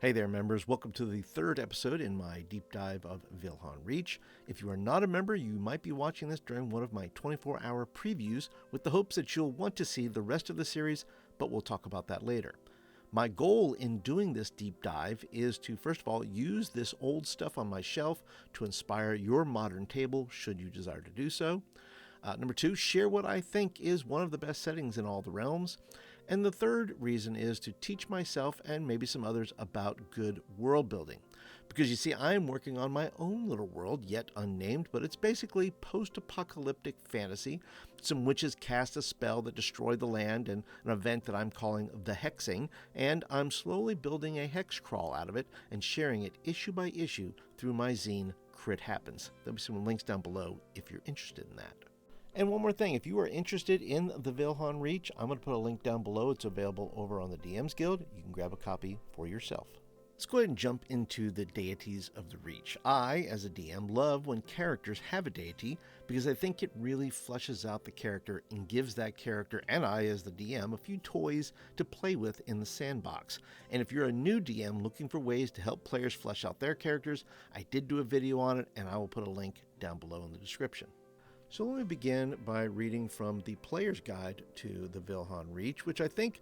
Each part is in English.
Hey there, members. Welcome to the third episode in my deep dive of Vilhon Reach. If you are not a member, you might be watching this during one of my 24-hour previews with the hopes that you'll want to see the rest of the series, but we'll talk about that later. My goal in doing this deep dive is to, first of all, use this old stuff on my shelf to inspire your modern table, should you desire to do so. Number two, share what I think is one of the best settings in all the realms. And the third reason is to teach myself and maybe some others about good world building. Because you see, I'm working on my own little world, yet unnamed, but it's basically post-apocalyptic fantasy. Some witches cast a spell that destroyed the land and an event that I'm calling the Hexing, and I'm slowly building a hex crawl out of it and sharing it issue by issue through my zine, Crit Happens. There'll be some links down below if you're interested in that. And one more thing, if you are interested in the Vilhon Reach, I'm going to put a link down below. It's available over on the DMs Guild. You can grab a copy for yourself. Let's go ahead and jump into the deities of the Reach. I, as a DM, love when characters have a deity because I think it really fleshes out the character and gives that character, and I, as the DM, a few toys to play with in the sandbox. And if you're a new DM looking for ways to help players flesh out their characters, I did do a video on it, and I will put a link down below in the description. So let me begin by reading from the Player's Guide to the Vilhon Reach, which I think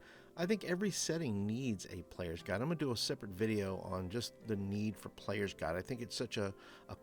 every setting needs a Player's Guide. I'm going to do a separate video on just the need for Player's Guide. I think it's such a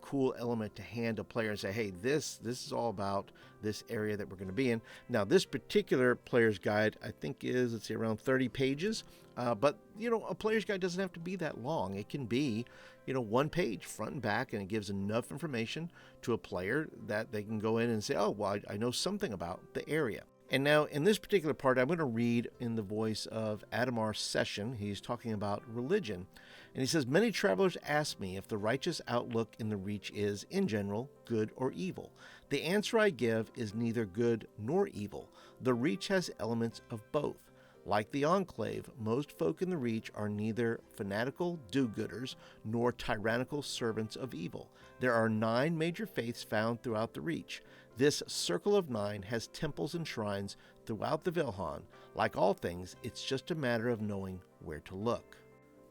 cool element to hand a player and say, hey, this is all about this area that we're going to be in. Now, this particular Player's Guide, I think is, let's see, around 30 pages. But, a Player's Guide doesn't have to be that long. It can be, one page front and back, and it gives enough information to a player that they can go in and say, oh, well, I know something about the area. And now in this particular part, I'm going to read in the voice of Adamar Session. He's talking about religion. And he says, many travelers ask me if the righteous outlook in the Reach is, in general, good or evil. The answer I give is neither good nor evil. The Reach has elements of both. Like the Enclave, most folk in the Reach are neither fanatical do-gooders nor tyrannical servants of evil. There are 9 major faiths found throughout the Reach. This Circle of 9 has temples and shrines throughout the Vilhon. Like all things, it's just a matter of knowing where to look.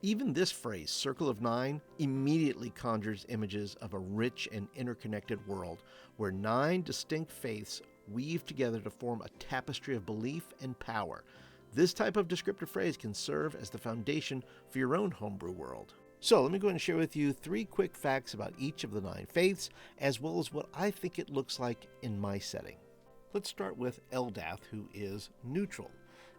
Even this phrase, Circle of 9, immediately conjures images of a rich and interconnected world where 9 distinct faiths weave together to form a tapestry of belief and power. This type of descriptive phrase can serve as the foundation for your own homebrew world. So let me go ahead and share with you 3 quick facts about each of the 9 faiths, as well as what I think it looks like in my setting. Let's start with Eldath, who is neutral.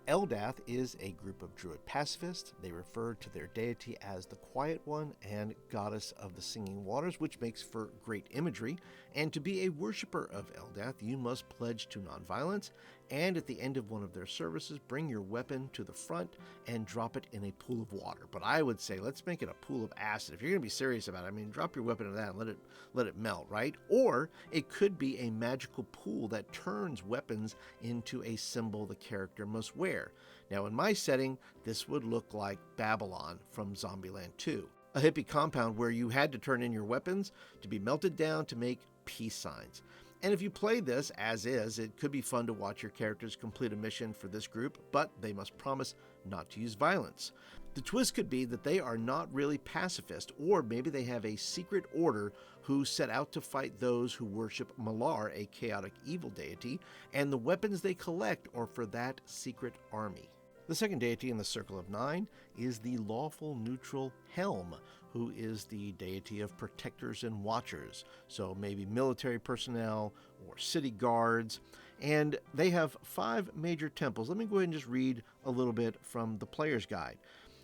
Eldath is a group of druid pacifists. They refer to their deity as the Quiet One and goddess of the singing waters, which makes for great imagery. And to be a worshiper of Eldath, you must pledge to nonviolence, and at the end of one of their services, bring your weapon to the front and drop it in a pool of water. But I would say, let's make it a pool of acid. If you're going to be serious about it, drop your weapon in that and let it melt, right? Or it could be a magical pool that turns weapons into a symbol the character must wear. Now, in my setting, this would look like Babylon from Zombieland 2, a hippie compound where you had to turn in your weapons to be melted down to make peace signs. And if you play this as is, it could be fun to watch your characters complete a mission for this group, but they must promise not to use violence. The twist could be that they are not really pacifist, or maybe they have a secret order who set out to fight those who worship Malar, a chaotic evil deity, and the weapons they collect are for that secret army. The second deity in the Circle of 9 is the lawful neutral Helm, who is the deity of protectors and watchers, so maybe military personnel or city guards, and they have 5 major temples. Let me go ahead and just read a little bit from the Player's Guide.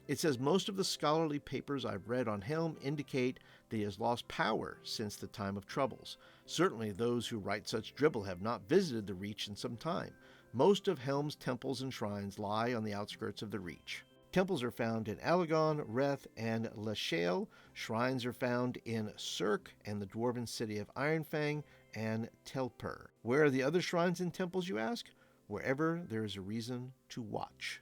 It says, most of the scholarly papers I've read on Helm indicate that he has lost power since the time of troubles. Certainly those who write such dribble have not visited the Reach in some time. Most of Helm's temples and shrines lie on the outskirts of the Reach. Temples are found in Alagon, Reth, and Leshale. Shrines are found in Cirque and the dwarven city of Ironfang and Telper. Where are the other shrines and temples, you ask? Wherever there is a reason to watch.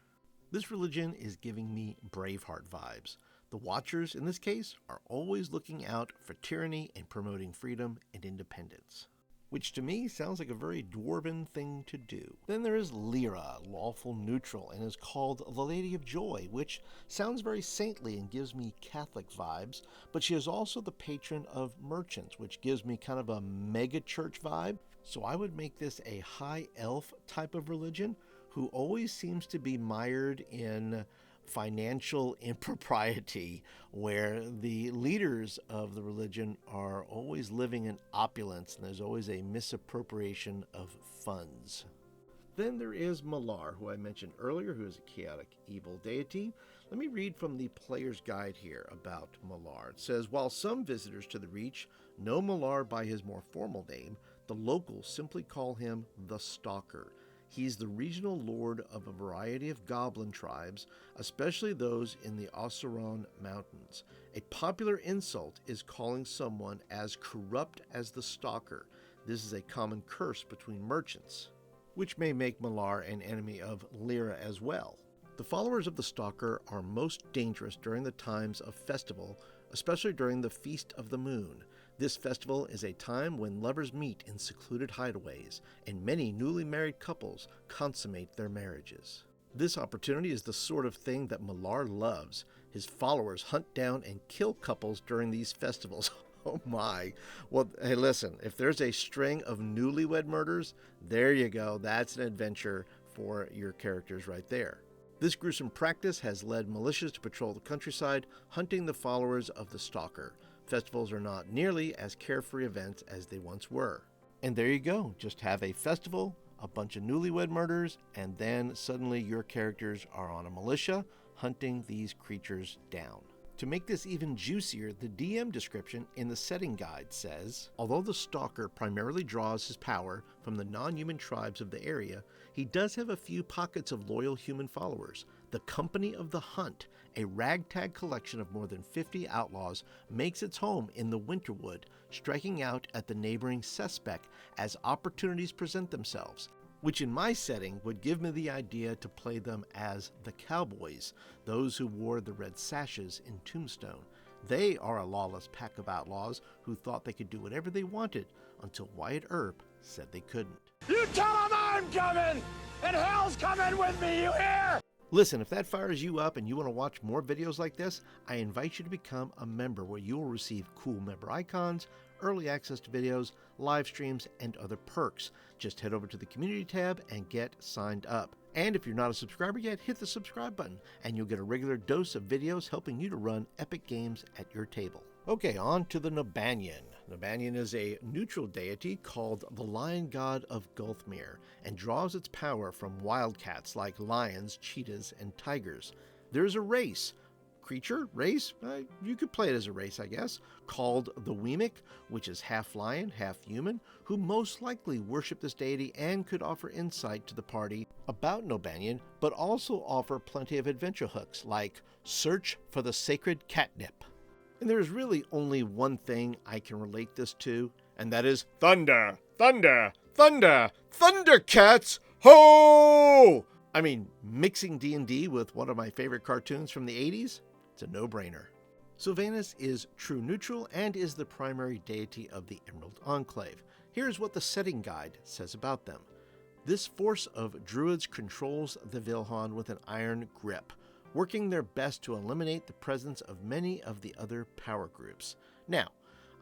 This religion is giving me Braveheart vibes. The Watchers, in this case, are always looking out for tyranny and promoting freedom and independence. which to me sounds like a very dwarven thing to do. Then there is Lyra, lawful neutral, and is called the Lady of Joy, which sounds very saintly and gives me Catholic vibes, but she is also the patron of merchants, which gives me kind of a mega church vibe. So I would make this a high elf type of religion who always seems to be mired in financial impropriety, where the leaders of the religion are always living in opulence and there's always a misappropriation of funds. Then there is Malar, who I mentioned earlier, who is a chaotic evil deity. Let me read from the player's guide here about Malar. It says, while some visitors to the Reach know Malar by his more formal name, the locals simply call him the Stalker. He's the regional lord of a variety of goblin tribes, especially those in the Oseron Mountains. A popular insult is calling someone as corrupt as the Stalker. This is a common curse between merchants, which may make Malar an enemy of Lyra as well. The followers of the Stalker are most dangerous during the times of festival, especially during the Feast of the Moon. This festival is a time when lovers meet in secluded hideaways, and many newly married couples consummate their marriages. This opportunity is the sort of thing that Malar loves. His followers hunt down and kill couples during these festivals. Oh my. Well, hey, listen, if there's a string of newlywed murders, there you go. That's an adventure for your characters right there. This gruesome practice has led militias to patrol the countryside, hunting the followers of the Stalker. Festivals are not nearly as carefree events as they once were. And there you go. Just have a festival, a bunch of newlywed murders, and then suddenly your characters are on a militia hunting these creatures down. To make this even juicier, the DM description in the setting guide says, although the Stalker primarily draws his power from the non-human tribes of the area, he does have a few pockets of loyal human followers. The Company of the Hunt, a ragtag collection of more than 50 outlaws, makes its home in the Winterwood, striking out at the neighboring Suspect as opportunities present themselves, which in my setting would give me the idea to play them as the Cowboys, those who wore the red sashes in Tombstone. They are a lawless pack of outlaws who thought they could do whatever they wanted until Wyatt Earp said they couldn't. You tell them I'm coming, and hell's coming with me, you hear? Listen, if that fires you up and you want to watch more videos like this, I invite you to become a member where you will receive cool member icons, early access to videos, live streams, and other perks. Just head over to the community tab and get signed up. And if you're not a subscriber yet, hit the subscribe button and you'll get a regular dose of videos helping you to run epic games at your table. Okay, on to the Nabanyan. Nabanyan is a neutral deity called the Lion God of Gulfmere and draws its power from wildcats like lions, cheetahs, and tigers. There's a race, you could play it as a race, I guess, called the Weemic, which is half lion, half human, who most likely worship this deity and could offer insight to the party about Nabanyan, but also offer plenty of adventure hooks like search for the sacred catnip. And there's really only one thing I can relate this to, and that is thunder, thunder, thunder, Thundercats, ho! I mean, mixing D&D with one of my favorite cartoons from the 80s, it's a no-brainer. Sylvanas is true neutral and is the primary deity of the Emerald Enclave. Here's what the setting guide says about them. This force of druids controls the Vilhon with an iron grip, working their best to eliminate the presence of many of the other power groups. Now,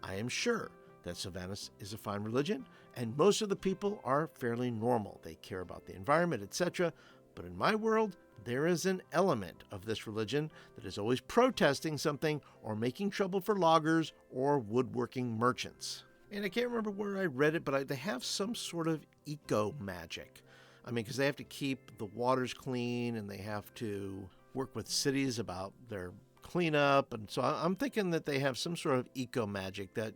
I am sure that Sylvanas is a fine religion, and most of the people are fairly normal. They care about the environment, etc., but in my world, there is an element of this religion that is always protesting something or making trouble for loggers or woodworking merchants. And I can't remember where I read it, but they have some sort of eco-magic. I mean, because they have to keep the waters clean and they have to work with cities about their cleanup. And so I'm thinking that they have some sort of eco-magic that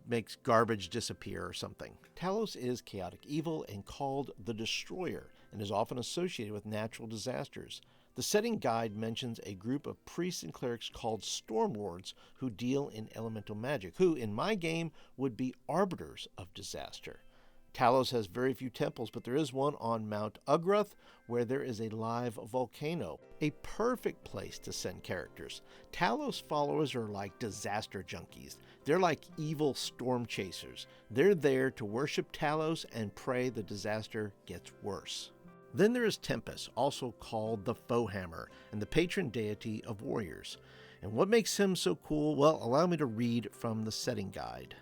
makes garbage disappear or something. Talos is chaotic evil and called the Destroyer, and is often associated with natural disasters. The setting guide mentions a group of priests and clerics called Stormlords who deal in elemental magic, who, in my game, would be arbiters of disaster. Talos has very few temples, but there is one on Mount Ugrath where there is a live volcano, a perfect place to send characters. Talos followers are like disaster junkies. They're like evil storm chasers. They're there to worship Talos and pray the disaster gets worse. Then there is Tempest, also called the Foehammer, and the patron deity of warriors. And what makes him so cool? Well, allow me to read from the setting guide.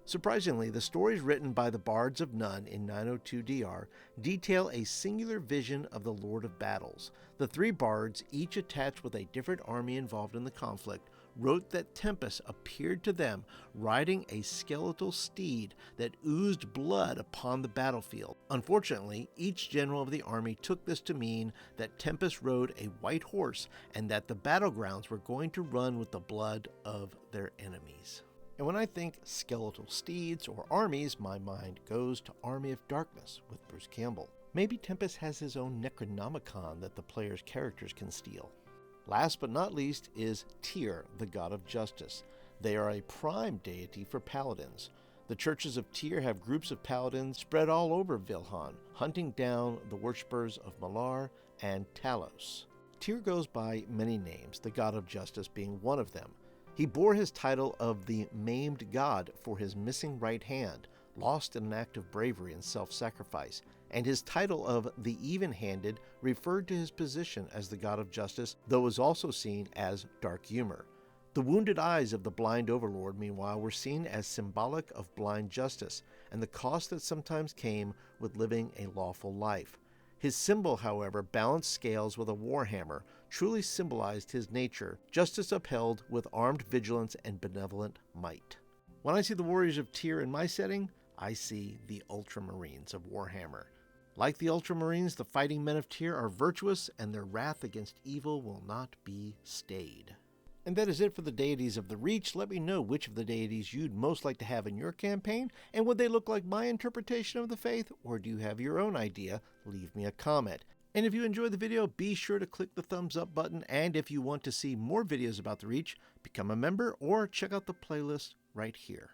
Surprisingly, the stories written by the Bards of None in 902 DR detail a singular vision of the Lord of Battles. The three bards, each attached with a different army involved in the conflict, wrote that Tempest appeared to them riding a skeletal steed that oozed blood upon the battlefield. Unfortunately, each general of the army took this to mean that Tempest rode a white horse and that the battlegrounds were going to run with the blood of their enemies. And when I think skeletal steeds or armies, my mind goes to Army of Darkness with Bruce Campbell. Maybe Tempest has his own Necronomicon that the player's characters can steal. Last but not least is Tyr, the god of justice. They are a prime deity for paladins. The churches of Tyr have groups of paladins spread all over Vilhon, hunting down the worshippers of Malar and Talos. Tyr goes by many names, the god of justice being one of them. He bore his title of the Maimed God for his missing right hand, lost in an act of bravery and self-sacrifice, and his title of the Even-Handed referred to his position as the god of justice, though was also seen as dark humor. The wounded eyes of the blind overlord, meanwhile, were seen as symbolic of blind justice and the cost that sometimes came with living a lawful life. His symbol, however, balanced scales with a warhammer, truly symbolized his nature, justice upheld with armed vigilance and benevolent might. When I see the warriors of Tyr in my setting, I see the Ultramarines of Warhammer. Like the Ultramarines, the fighting men of Tyr are virtuous, and their wrath against evil will not be stayed. And that is it for the deities of the Reach. Let me know which of the deities you'd most like to have in your campaign, and would they look like my interpretation of the faith, or do you have your own idea? Leave me a comment. And if you enjoyed the video, be sure to click the thumbs up button, and if you want to see more videos about the Reach, become a member or check out the playlist right here.